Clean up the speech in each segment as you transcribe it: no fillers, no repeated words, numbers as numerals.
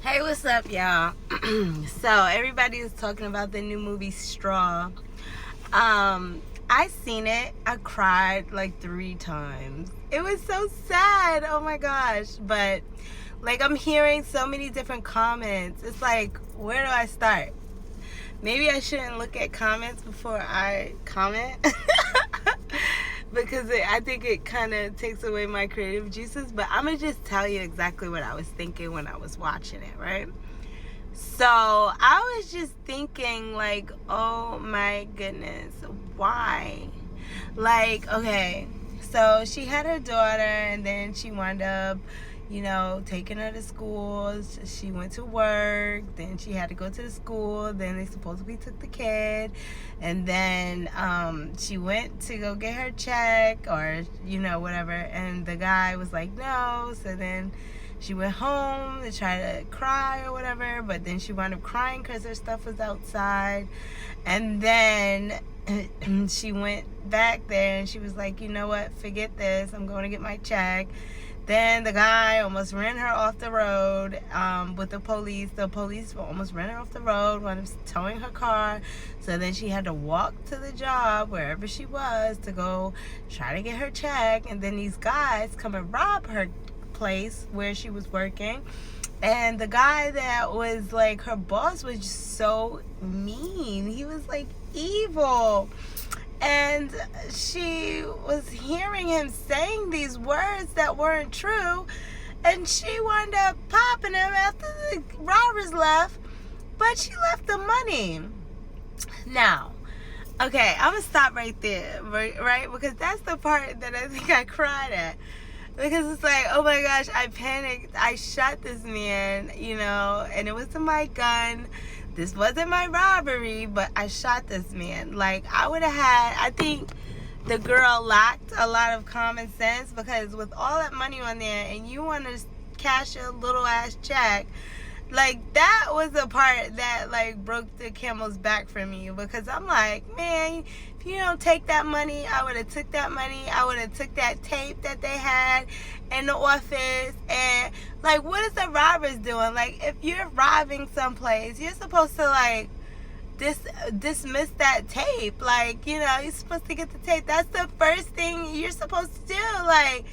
Hey, what's up, y'all? So everybody is talking about the new movie Straw. I seen it. I cried like 3 times. It was so sad. Oh my gosh. But like I'm hearing so many different comments. It's like, where do I start? Maybe I shouldn't look at comments before I comment. Because I think it kind of takes away my creative juices. But I'm going to just tell you exactly what I was thinking when I was watching it, right? So I was just thinking, like, oh my goodness, why? Like, okay, so she had her daughter, and then she wound up, taking her to school. She went to work, then she had to go to the school, then they supposedly took the kid, and then she went to go get her check, or, whatever, and the guy was like, no, so then she went home to try to cry or whatever, but then she wound up crying because her stuff was outside. And then she went back there and she was like, you know what, forget this, I'm going to get my check. Then the guy almost ran her off the road with the police. The police almost ran her off the road, wound up towing her car. So then she had to walk to the job, wherever she was, to go try to get her check. And then these guys come and rob her place where she was working, and the guy that was like her boss was just so mean. He was like evil, and she was hearing him saying these words that weren't true, and she wound up popping him after the robbers left, but she left the money. Now, okay, I'm gonna stop right there, right? Because that's the part that I think I cried at. Because it's like, oh my gosh, I panicked. I shot this man, and it wasn't my gun. This wasn't my robbery, but I shot this man. Like, I think the girl lacked a lot of common sense, because with all that money on there and you want to cash a little ass check, like, that was the part that, like, broke the camel's back for me. Because I'm like, man, if you don't take that money, I would have took that money. I would have took that tape that they had in the office. And, like, what is the robbers doing? Like, if you're robbing someplace, you're supposed to, like, dismiss that tape. Like, you're supposed to get the tape. That's the first thing you're supposed to do. Like,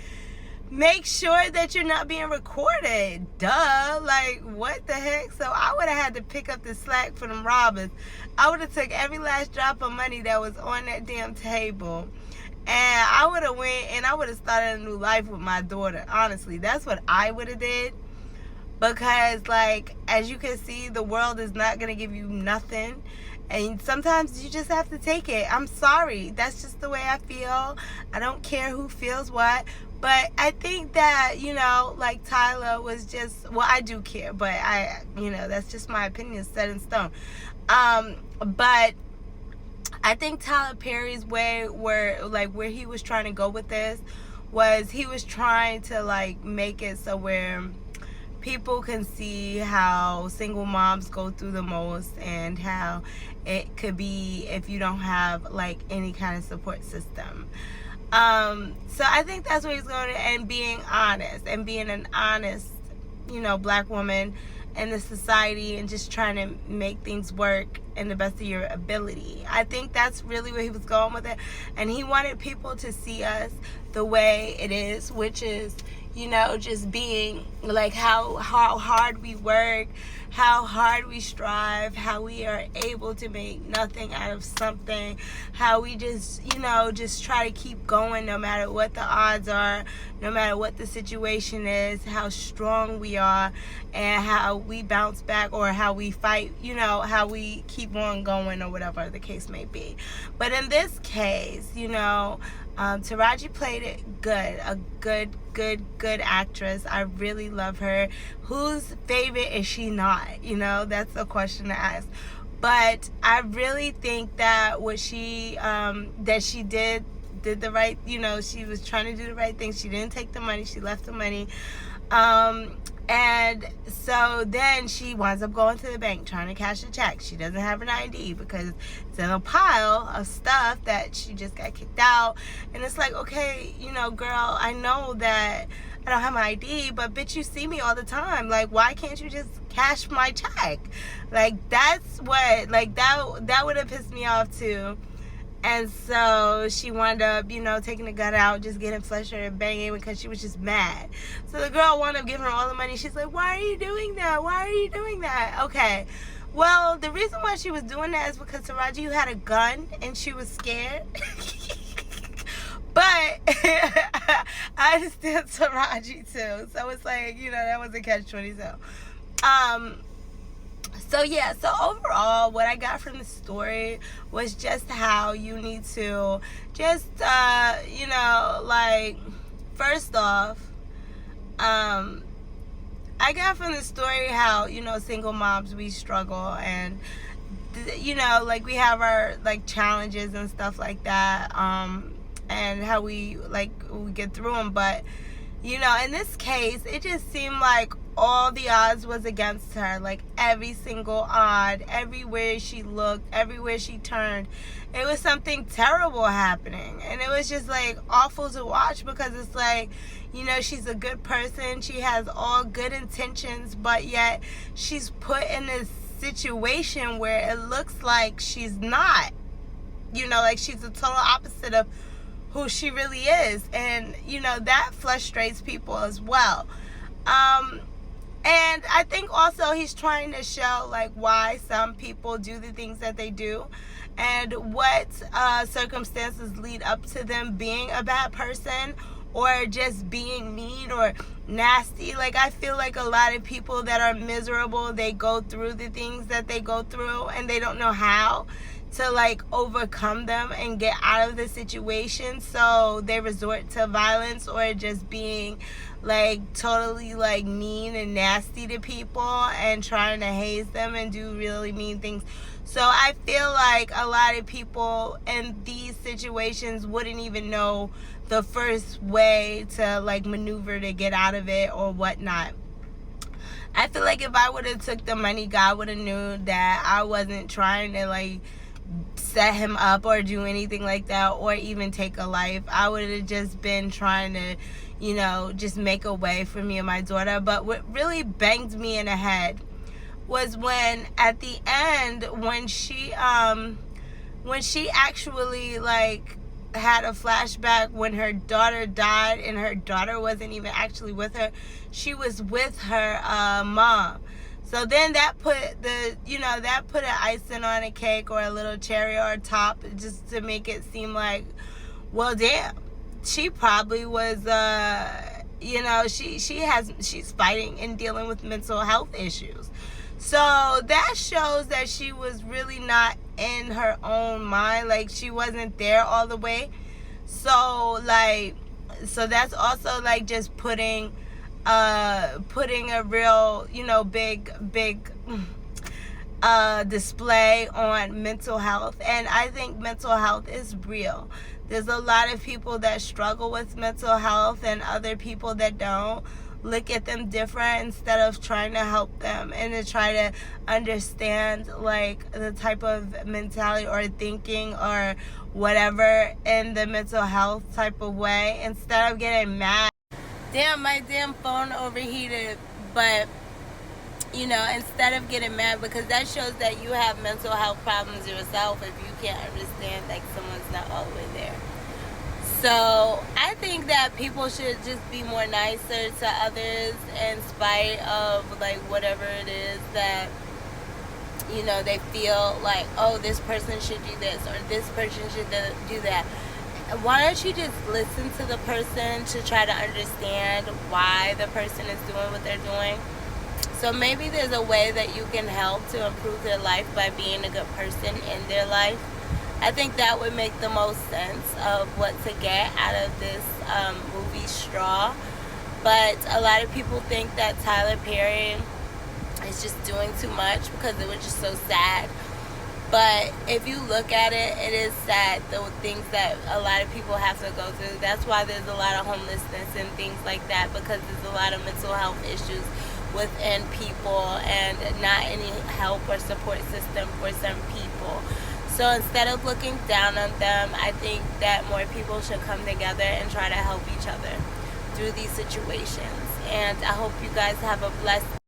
make sure that you're not being recorded. Duh. Like, what the heck? So I would have had to pick up the slack for them robbers. I would have took every last drop of money that was on that damn table, and I would have went and I would have started a new life with my daughter. Honestly, that's what I would have did. Because, like, as you can see, the world is not going to give you nothing. And sometimes you just have to take it. I'm sorry. That's just the way I feel. I don't care who feels what. But I think that, like, Tyler was just, well, I do care. But that's just my opinion, set in stone. But I think Tyler Perry's way, where he was trying to go with this, was he was trying to, like, make it so where people can see how single moms go through the most, and how it could be if you don't have, like, any kind of support system. So I think that's where he's going, and being honest, and being an honest, black woman in the society, and just trying to make things work in the best of your ability. I think that's really where he was going with it. And he wanted people to see us the way it is, which is, just being, like, how hard we work, how hard we strive, how we are able to make nothing out of something, how we just, just try to keep going no matter what the odds are, no matter what the situation is, how strong we are, and how we bounce back, or how we fight, how we keep on going, or whatever the case may be. But in this case, Taraji played it good. A good actress. I really love her. Whose favorite is she not? That's a question to ask. But I really think that what she did the right, she was trying to do the right thing. She didn't take the money. She left the money. And so then she winds up going to the bank trying to cash a check. She doesn't have an ID because it's in a pile of stuff that she just got kicked out. And it's like, okay, girl, I know that I don't have my ID, but bitch, you see me all the time. Like, why can't you just cash my check? Like, that's what, like, that would have pissed me off too. And so she wound up, you know, taking the gun out, just getting flushed and banging because she was just mad. So the girl wound up giving her all the money. She's like, why are you doing that? Why are you doing that? Okay. Well, the reason why she was doing that is because Taraji had a gun and she was scared. But I understand Taraji too. So it's like, you know, that was a catch-22. So yeah, so overall what I got from the story was just how you need to just you know, like, first off, I got from the story how, you know, single moms, we struggle, and you know, like, we have our like challenges and stuff like that, and how we get through them. But you know, in this case, it just seemed like all the odds was against her. Like, every single odd, everywhere she looked, everywhere she turned, it was something terrible happening. And it was just like awful to watch, because it's like, you know, she's a good person, she has all good intentions, but yet she's put in this situation where it looks like she's not, you know, like she's the total opposite of who she really is. And you know, that frustrates people as well. And I think also he's trying to show like why some people do the things that they do, and what circumstances lead up to them being a bad person, or just being mean or nasty. Like, I feel like a lot of people that are miserable, they go through the things that they go through and they don't know how to like overcome them and get out of the situation, so they resort to violence or just being like totally like mean and nasty to people and trying to haze them and do really mean things. So I feel like a lot of people in these situations wouldn't even know the first way to like maneuver to get out of it or whatnot. I feel like if I would have took the money, God would have knew that I wasn't trying to like set him up or do anything like that, or even take a life. I would have just been trying to, you know, just make a way for me and my daughter. But what really banged me in the head was when at the end, when she actually like had a flashback when her daughter died, and her daughter wasn't even actually with her, she was with her mom. So then that put an icing on a cake, or a little cherry or a top, just to make it seem like, well, damn, she probably was, you know, she's fighting and dealing with mental health issues. So that shows that she was really not in her own mind. Like, she wasn't there all the way. So that's also like just putting a real, you know, big display on mental health. And I think mental health is real. There's a lot of people that struggle with mental health, and other people that don't. Look at them different instead of trying to help them and to try to understand like the type of mentality or thinking or whatever in the mental health type of way, instead of getting mad. Damn, my damn phone overheated. But you know, instead of getting mad, because that shows that you have mental health problems yourself if you can't understand like someone's not all the way there. So I think that people should just be more nicer to others, in spite of like whatever it is that, you know, they feel like, oh, this person should do this or this person should do that. Why don't you just listen to the person to try to understand why the person is doing what they're doing? So maybe there's a way that you can help to improve their life by being a good person in their life. I think that would make the most sense of what to get out of this movie Straw. But a lot of people think that Tyler Perry is just doing too much because it was just so sad. But if you look at it, it is sad, the things that a lot of people have to go through. That's why there's a lot of homelessness and things like that, because there's a lot of mental health issues within people and not any help or support system for some people. So instead of looking down on them, I think that more people should come together and try to help each other through these situations. And I hope you guys have a blessed